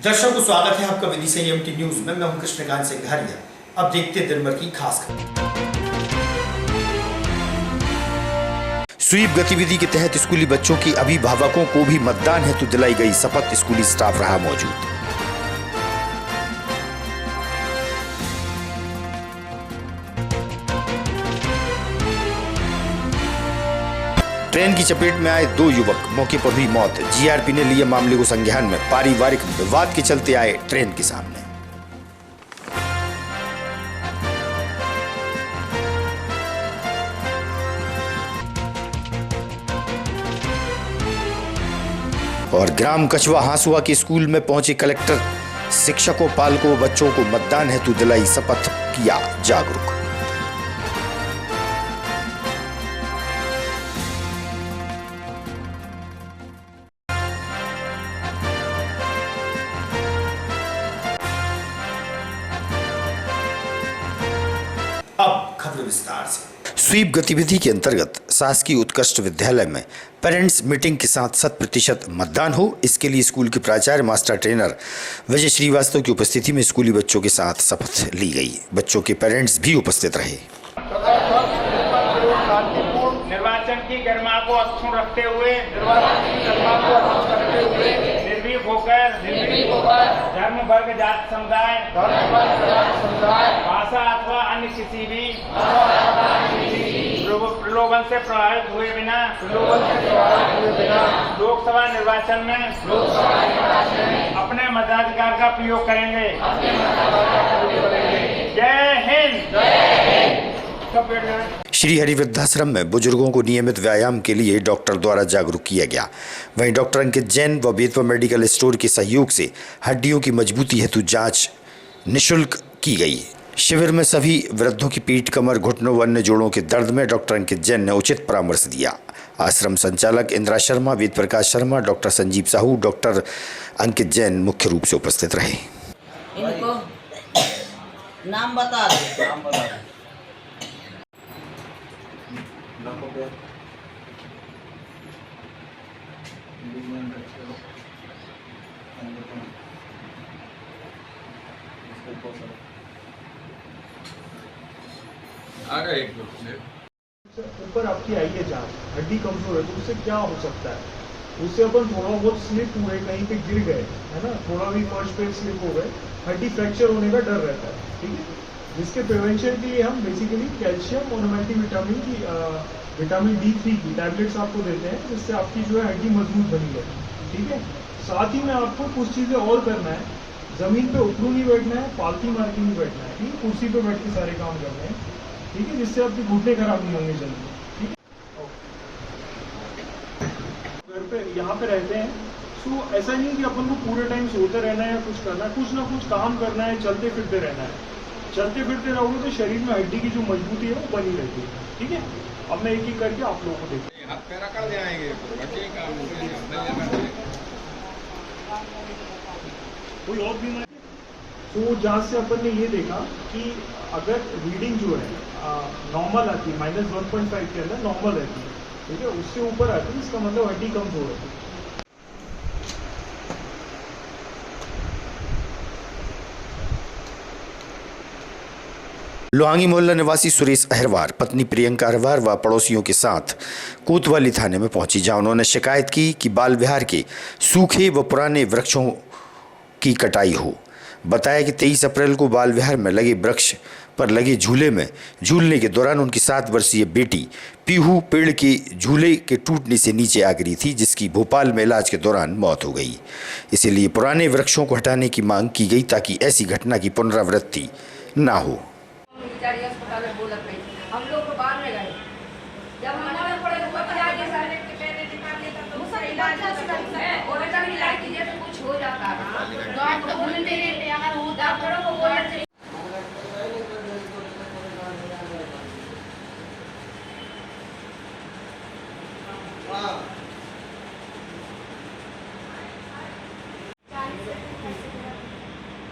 दर्शकों, स्वागत है आपका विधि से एमटी न्यूज में। मैं हूं कृष्णकांत सिंघारिया। अब देखते हैं दिन भर की खास खबर। स्वीप गतिविधि के तहत स्कूली बच्चों के अभिभावकों को भी मतदान हेतु दिलाई गई शपथ। स्कूली स्टाफ रहा मौजूद। ट्रेन की चपेट में आए 2 युवक, मौके पर हुई मौत। जीआरपी ने लिए मामले को संज्ञान में। पारिवारिक विवाद के चलते आए ट्रेन के सामने। और ग्राम कछवा हांसुआ के स्कूल में पहुंचे कलेक्टर। शिक्षकों, पालकों, बच्चों को मतदान हेतु दिलाई शपथ, किया जागरूक। अब खबर विस्तार से। स्वीप गतिविधि के अंतर्गत शासकीय उत्कृष्ट विद्यालय में पेरेंट्स मीटिंग के साथ 100% मतदान हो, इसके लिए स्कूल के प्राचार्य मास्टर ट्रेनर विजय श्रीवास्तव की उपस्थिति में स्कूली बच्चों के साथ शपथ ली गई। बच्चों के पेरेंट्स भी उपस्थित रहे। निर्वाचन की गरिमा को अक्षुण्ण रखते हुए निर्भीक होकर धर्म, वर्ग, जाति, समुदाय, भाषा अथवा अन्य किसी भी प्रलोभन से प्रभावित हुए बिना लोकसभा निर्वाचन में अपने मताधिकार का प्रयोग करेंगे। जय हिंद। श्री हरि वृद्धाश्रम में बुजुर्गों को नियमित व्यायाम के लिए डॉक्टर द्वारा जागरूक किया गया। वहीं डॉक्टर अंकित जैन व बेतवा मेडिकल स्टोर के सहयोग से हड्डियों की मजबूती हेतु जांच निःशुल्क की गई। शिविर में सभी वृद्धों की पीठ, कमर, घुटनों व अन्य जोड़ों के दर्द में डॉक्टर अंकित जैन ने उचित परामर्श दिया। आश्रम संचालक इंदिरा शर्मा, वेद प्रकाश शर्मा, डॉक्टर संजीव साहू, डॉक्टर अंकित जैन मुख्य रूप से उपस्थित रहे। इनको नाम बता दो। ऊपर आपकी आई है जांच, हड्डी कमजोर है तो उससे क्या हो सकता है? उससे अपन थोड़ा बहुत स्लिप हुए, कहीं पे गिर गए, है ना, थोड़ा भी फर्श पे स्लिप हो गए, हड्डी फ्रैक्चर होने का डर रहता है। ठीक है, जिसके प्रिवेंशन के लिए हम बेसिकली कैल्शियम और मल्टीविटामिन की विटामिन D3 की टैबलेट्स आपको देते हैं, जिससे आपकी जो है हड्डी मजबूत बनी है। ठीक है, साथ ही में आपको कुछ चीजें और करना है। जमीन पे उतरू नहीं बैठना है, पालती मार के नहीं बैठना है। ठीक है, कुर्सी पे बैठ के सारे काम करने हैं। ठीक है, जिससे आपके घुटने खराब नहीं होंगे जल्दी। ठीक है, घर पे यहाँ पे रहते हैं तो ऐसा नहीं कि अपन को पूरे टाइम सोते रहना है या कुछ करना है, कुछ ना कुछ काम करना है, चलते फिरते रहना है। चलते फिरते रहोगे तो शरीर में हड्डी की जो मजबूती है वो बनी रहती है। ठीक है, अब मैं एक एक करके आप लोगों को देखते हैं। कोई और बीमारी तो जहाँ से अपन ने ये देखा कि अगर रीडिंग जो है नॉर्मल आती है, -1.5 के अंदर नॉर्मल रहती है, ठीक है, उससे ऊपर आती है, इसका मतलब हड्डी कमजोर है। लोहांगी मोहल्ला निवासी सुरेश अहरवार पत्नी प्रियंका अहरवार व पड़ोसियों के साथ कोतवाली थाने में पहुंची, जहां उन्होंने शिकायत की कि बाल विहार के सूखे व पुराने वृक्षों की कटाई हो। बताया कि 23 अप्रैल को बाल विहार में लगे वृक्ष पर लगे झूले में झूलने के दौरान उनकी 7 वर्षीय बेटी पीहू पेड़ के झूले के टूटने से नीचे आ गिरी थी, जिसकी भोपाल में इलाज के दौरान मौत हो गई। इसीलिए पुराने वृक्षों को हटाने की मांग की गई ताकि ऐसी घटना की पुनरावृत्ति ना हो। अस्पताल में बोलत रही, हम लोग तो बाद में गए, जब मना पड़े तो जाके सारे के पैसे निकाल लेता तो उसका इलाज है और अगर इलाज कीजिए तो कुछ हो जाता है। तो आप बोलते रहते हैं, अगर वो डॉक्टरों को बोलना चाहिए।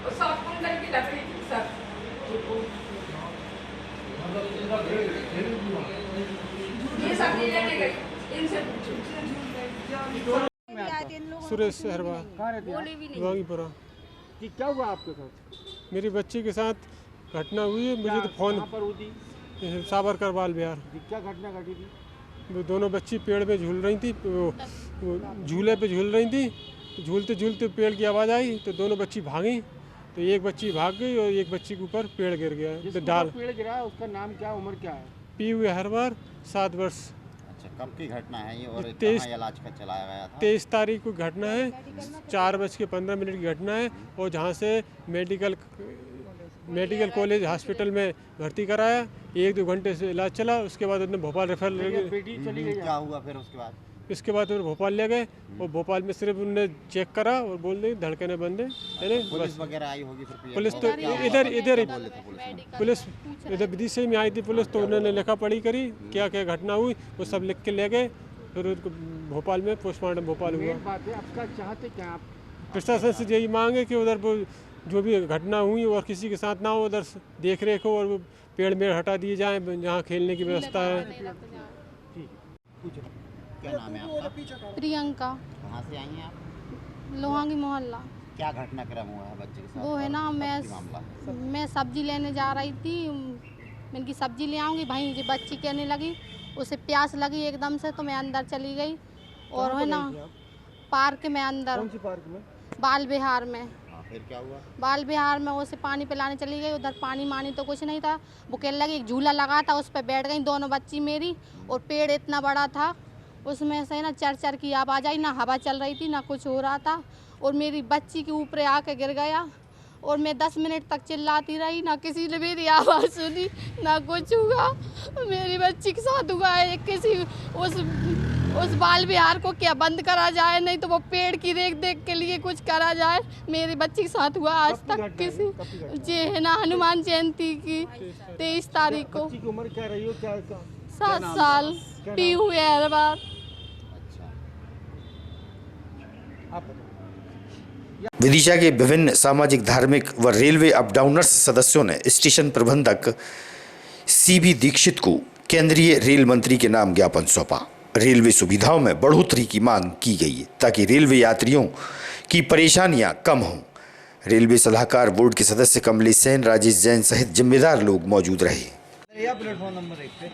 और सब कुंडल की लकड़ी थी सब। ये सब नहीं लेने गई, इनसे पूछो। सुरेश अहरवार, कि क्या हुआ आपके साथ? मेरी बच्ची के साथ घटना हुई है। मुझे तो फोन कहाँ पर हुई थी? साबरकर बाल विहार। जी, क्या घटना घटी थी? वो दोनों बच्ची पेड़ पे झूल रही थी, वो झूले पे झूल रही थी। झूलते झूलते पेड़ की आवाज़ आई तो दोनों बच्ची भागी, तो एक बच्ची भाग गई और एक बच्ची के ऊपर पेड़ गिर गया। तो जिसके डाल ऊपर पेड़ गिरा है उसका नाम क्या, उम्र क्या है? पीयू हरवार 7 वर्ष। अच्छा, कब की घटना है ये और 23 कहाँ इलाज का चलाया गया था? 23 तारीख को घटना है, 4:15 की घटना है। और जहाँ से मेडिकल कॉलेज हॉस्पिटल में भर्ती कराया, 1-2 घंटे से इलाज चला। उसके बाद उन्हें भोपाल रेफर ले गए। बेटी चली गई। क्या हुआ फिर उसके बाद? इसके बाद उन्हें भोपाल ले गए और भोपाल में सिर्फ उन्होंने चेक करा और बोल दी धड़कने बंद है। पुलिस वगैरह आई होगी फिर? पुलिस तो इधर पुलिस इधर विदिशा में आई थी पुलिस, तो उन्होंने लिखा पढ़ी करी क्या क्या घटना हुई वो सब लिख के ले गए। फिर उसको भोपाल में पोस्टमार्टम भोपाल हुआ। मेन बात है, आपका चाहते क्या आप? प्रशासन से यही मांग है कि उधर वो जो भी घटना हुई और किसी के साथ ना हो, उधर देख रेख हो और वो पेड़ में हटा दिए जाएँ जहाँ खेलने की व्यवस्था है। क्या नाम है आपका? प्रियंका। कहाँ से आई हैं आप? लोहांगी मोहल्ला। क्या घटनाक्रम हुआ है बच्चे के साथ? वो है ना, कब की मामला है? मैं सब्जी लेने जा रही थी। मैंने की सब्जी ले आऊँगी, भाई मुझे बच्ची कहने लगी, उसे प्यास लगी एकदम से, तो मैं अंदर चली गई। और है ना पार्क में अंदर। कौन सी पार्क में? बाल विहार में। हाँ, फिर क्या हुआ? बाल विहार में उसे पानी पिलाने चली गई। उधर पानी मानी तो कुछ नहीं था, वो कहने लगी एक झूला लगा था उस पर बैठ गई दोनों बच्ची मेरी। और पेड़ इतना बड़ा था, उसमें से ना चर की आवाज़ आई, ना हवा चल रही थी ना कुछ हो रहा था। और मेरी बच्ची के ऊपर आके गिर गया और मैं 10 मिनट तक चिल्लाती रही, ना किसी ने मेरी आवाज़ सुनी ना कुछ हुआ। मेरी बच्ची के साथ हुआ है, किसी उस बाल विहार को क्या बंद करा जाए, नहीं तो वो पेड़ की देख के लिए कुछ करा जाए। मेरी बच्ची के साथ हुआ आज तक किसी जी है ना हनुमान जयंती की 23 तारीख को। बच्ची की उम्र क्या रही हो? क्या 7 साल। पीयू हर बार। अच्छा, आप विदिशा के विभिन्न सामाजिक, धार्मिक व रेलवे अपडाउनर्स सदस्यों ने स्टेशन प्रबंधक CB दीक्षित को केंद्रीय रेल मंत्री के नाम ज्ञापन सौंपा। रेलवे सुविधाओं में बढ़ोतरी की मांग की गई ताकि रेलवे यात्रियों की परेशानियां कम हों। रेलवे सलाहकार बोर्ड के सदस्य कमलेश सेन, राजेश जैन सहित जिम्मेदार लोग मौजूद रहे। प्लेटफॉर्म नंबर 1 पे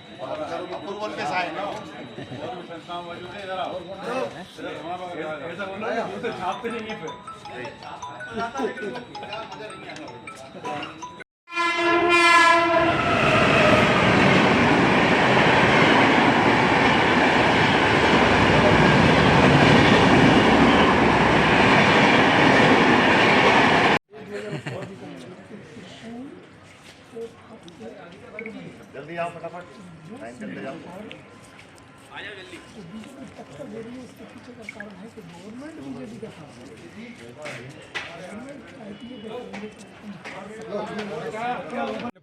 जल्दी आओ, फटाफट टाइम चलते जाओ।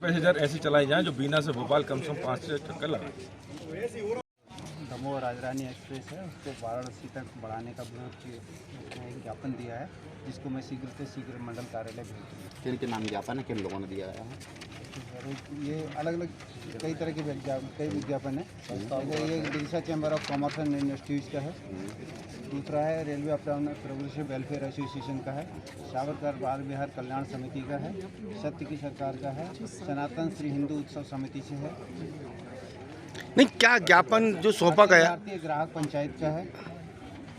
पैसेंजर ऐसे चलाई जाएं जो बीना से भोपाल कम से कम 5 से चक्कर लगाए। दमोह राजरानी एक्सप्रेस है, उसको वाराणसी तक बढ़ाने का एक ज्ञापन दिया है, जिसको मैं शीघ्र से शीघ्र मंडल कार्यालय भेज दूँगा। किन के नाम ज्ञापन है, किन लोगों ने दिया है? ये अलग अलग कई तरह के विज्ञापन है। ये Vidisha chamber of commerce and industries का है, दूसरा है रेलवे अपडाउनर प्रोग्रेसिव वेलफेयर एसोसिएशन का है, सावरकर बाल विहार कल्याण समिति का है, सत्य की सरकार का है, सनातन श्री हिंदू उत्सव समिति से है। नहीं, क्या ज्ञापन जो सौंपा गया, भारतीय ग्राहक पंचायत का है।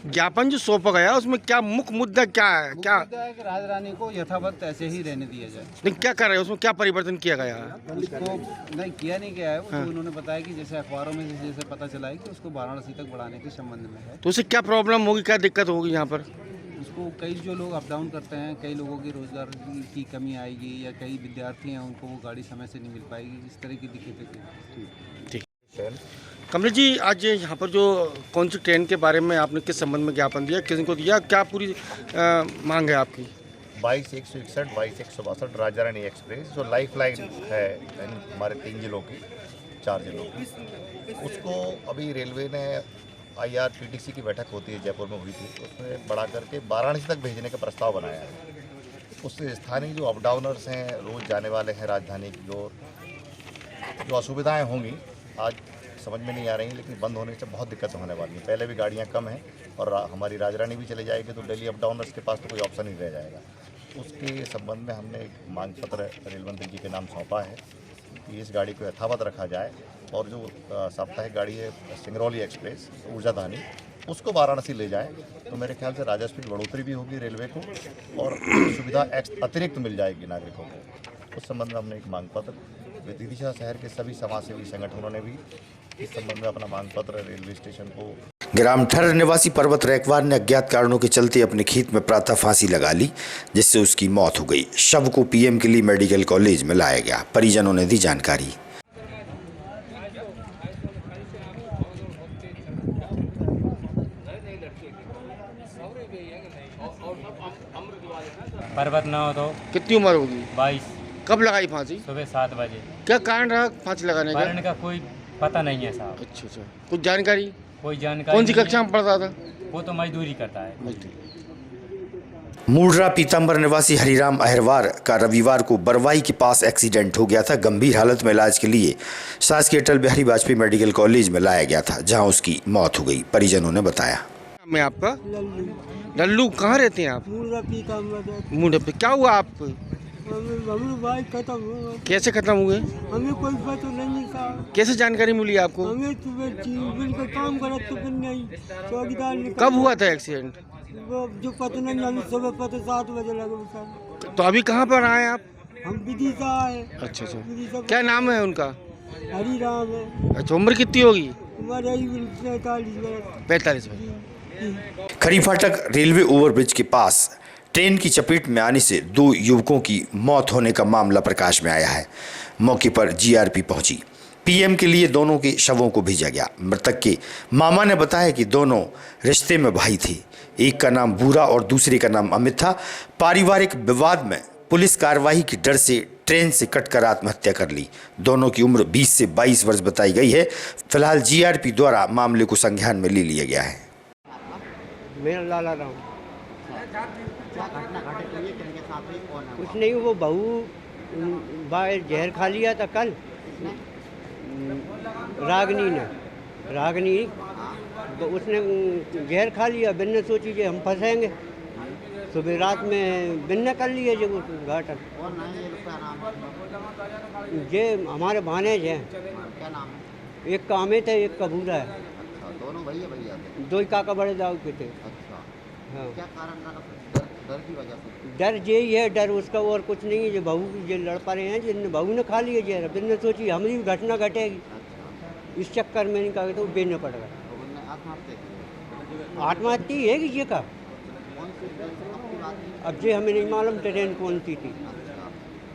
ज्ञापन जो सौंपा गया उसमें क्या मुख्य मुद्दा क्या है? क्या मुद्दा है कि राजरानी को यथावत ऐसे ही रहने दिया जाए। नहीं, क्या कर रहे हैं उसमें, क्या परिवर्तन किया गया है? उसको नहीं किया नहीं गया है, वो जो उन्होंने बताया कि जैसे अखबारों में जैसे पता चला है कि उसको वाराणसी तक बढ़ाने के संबंध में है। तो उससे क्या प्रॉब्लम होगी, क्या दिक्कत होगी यहाँ पर? उसको कई जो लोग अप डाउन करते हैं, कई लोगों की रोजगार की कमी आएगी, या कई विद्यार्थी हैं उनको वो गाड़ी समय से नहीं मिल पाएगी, इस तरह की दिक्कतें। ठीक। कमलेश जी, आज यहाँ पर जो कौन सी ट्रेन के बारे में आपने किस संबंध में ज्ञापन दिया, किनको दिया, क्या पूरी मांग है आपकी? 22-161, 22-162 राजारानी एक्सप्रेस जो लाइफ लाइन है हमारे 3 जिलों की, 4 जिलों की, उसको अभी रेलवे ने IRPTC की बैठक होती है जयपुर में हुई थी, उसमें बढ़ा करके वाराणसी तक भेजने का प्रस्ताव बनाया है। उससे स्थानीय जो अपडाउनर्स हैं, रोज़ जाने वाले हैं राजधानी की ओर, जो असुविधाएँ होंगी आज समझ में नहीं आ रही, लेकिन बंद होने से बहुत दिक्कत होने वाली है। पहले भी गाड़ियाँ कम हैं और हमारी राजरानी भी चले जाएगी तो दिल्ली अपडाउनर्स के पास तो कोई ऑप्शन नहीं रह जाएगा। उसके संबंध में हमने एक मांग पत्र रेल मंत्री जी के नाम सौंपा है कि इस गाड़ी को यथावत रखा जाए और जो साप्ताहिक गाड़ी है सिंगरौली एक्सप्रेस ऊर्जाधानी उसको वाराणसी ले जाए तो मेरे ख्याल से राजस्व की बढ़ोतरी भी होगी रेलवे को और सुविधा अतिरिक्त मिल जाएगी नागरिकों को। उस संबंध में हमने एक मांग पत्र, विदिशा शहर के सभी समाजसेवी संगठनों ने भी इस संबंध में अपना मांग पत्र रेलवे स्टेशन को। ग्राम ठर्र निवासी पर्वत रैकवार ने अज्ञात कारणों के चलते अपने खेत में प्रातः फांसी लगा ली, जिससे उसकी मौत हो गई। शव को पीएम के लिए मेडिकल कॉलेज में लाया गया। परिजनों ने दी जानकारी। पर्वत ना हो तो कितनी उम्र होगी? 22। कब लगाई फांसी? सुबह 7 बजे। क्या कारण रहा फांसी लगाने का? कारण का कोई पता नहीं है साहब। अच्छा, कुछ जानकारी? कोई जानकारी। कौन सी कक्षा में पढ़ता था? वो तो मजदूरी करता है। मूलरा पीताम्बर निवासी हरिराम अहिरवार का रविवार को बरवाई के पास एक्सीडेंट हो गया था। गंभीर हालत में इलाज के लिए शासकीय अटल बिहारी वाजपेयी मेडिकल कॉलेज में लाया गया था, जहां उसकी मौत हो गई, परिजनों ने बताया। मैं आपका लल्लू, कहाँ रहते हैं आप? मूलरा पे। क्या हुआ आप? भाई खत्म हुआ। कैसे खत्म हुए? हमें कोई पता नहीं साहब। कैसे जानकारी मिली आपको? हमें का काम करा तो नहीं, चौकीदार ने। कब हुआ था एक्सीडेंट? वो जो पता नहीं, हमें सुबह पता 7 बजे लगे सर। तो अभी कहाँ पर आए आप? हम विदिशा आए। अच्छा अच्छा, क्या नाम है उनका? हरिराम है। अच्छा, उम्र कितनी होगी? उम्र 45 वर्ष। खरी फाटक रेलवे ओवरब्रिज के पास ट्रेन की चपेट में आने से 2 युवकों की मौत होने का मामला प्रकाश में आया है। मौके पर जीआरपी पहुंची। पीएम के लिए दोनों के शवों को भेजा गया। मृतक के मामा ने बताया कि दोनों रिश्ते में भाई थे। एक का नाम बूरा और दूसरे का नाम अमित था। पारिवारिक विवाद में पुलिस कार्रवाई के डर से ट्रेन से कटकर आत्महत्या कर ली। दोनों की उम्र 20 से 22 वर्ष बताई गई है। फिलहाल जीआरपी द्वारा मामले को संज्ञान में ले लिया गया है। मेरा लाला राम। क्या घटना घटित हुई है, किनके साथ हुई, कौन है? कुछ नहीं, वो बहू बाहर जहर खा लिया था कल। रागनी तो उसने जहर खा लिया। बिन्ने सोची जे हम फंसेंगे, सुबह रात में बिन्ने कर लिए जो घाटन। कौन है ये लोग, क्या नाम है? ये हमारे भानेज हैं। क्या नाम है? एक का अमित है, एक का बूढ़ा है। अच्छा, दोनों भैया थे? 2 काका बड़े दाऊ के थे। अच्छा, हाँ। क्या कारण रहा? डर की वजह से? डर यही है, डर उसका और कुछ नहीं है। जो बहू जो लड़ पा रहे हैं, जिन बहू ने खा लिए जहर। बिन्ने सोची हमारी भी घटना घटेगी। इस चक्कर में नहीं कहा तो बेचना पड़ेगा। आत्महत्या है कि ये का? अब ये हमें नहीं मालूम ट्रेन कौन सी थी।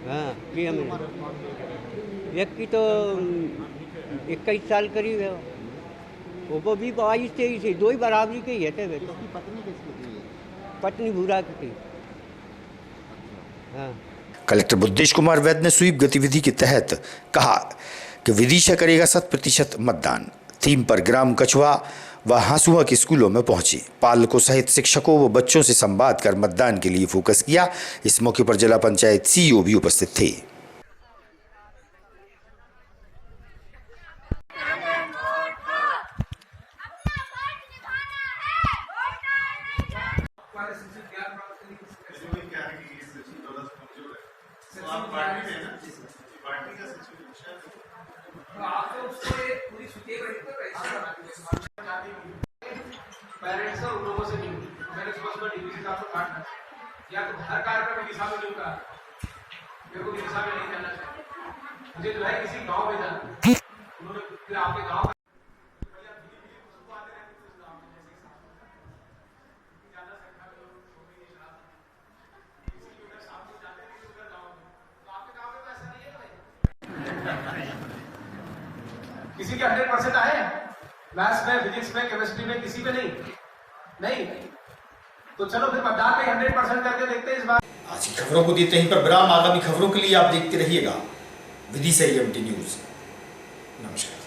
हाँ, ये हमें। एक की तो 21 साल करीब है, वो भी 22-23 से 2 ही बराबरी के ही है। पत्नी किसकी थी? पत्नी भूरा की थी। हाँ। कलेक्टर बुद्धेश कुमार वैद्य ने स्वीप गतिविधि के तहत कहा कि विदिशा करेगा 100% मतदान थीम पर ग्राम कछुआ व हांसुआ के स्कूलों में पहुंचे। पालकों सहित शिक्षकों व बच्चों से संवाद कर मतदान के लिए फोकस किया। इस मौके पर जिला पंचायत सीईओ भी उपस्थित थे। पेरेंट्स और लोगों से मिलूं, मैंने सुबह डिग्री से आपको काटना या तो हर कार्यक्रम में दिशा में लूंगा, मेरे को दिशा में नहीं जाना चाहिए। मुझे जो है किसी गांव में जाना, उन्होंने फिर आपके गांव किसी के 100% आए मैथ्स में, फिजिक्स में, केमिस्ट्री में, किसी पे नहीं तो चलो फिर मतदान में 100% करके देखते हैं इस बार। आज की खबरों को देते हैं पर विराम। आगामी खबरों के लिए आप देखते रहिएगा विदिशा EMT न्यूज। नमस्कार।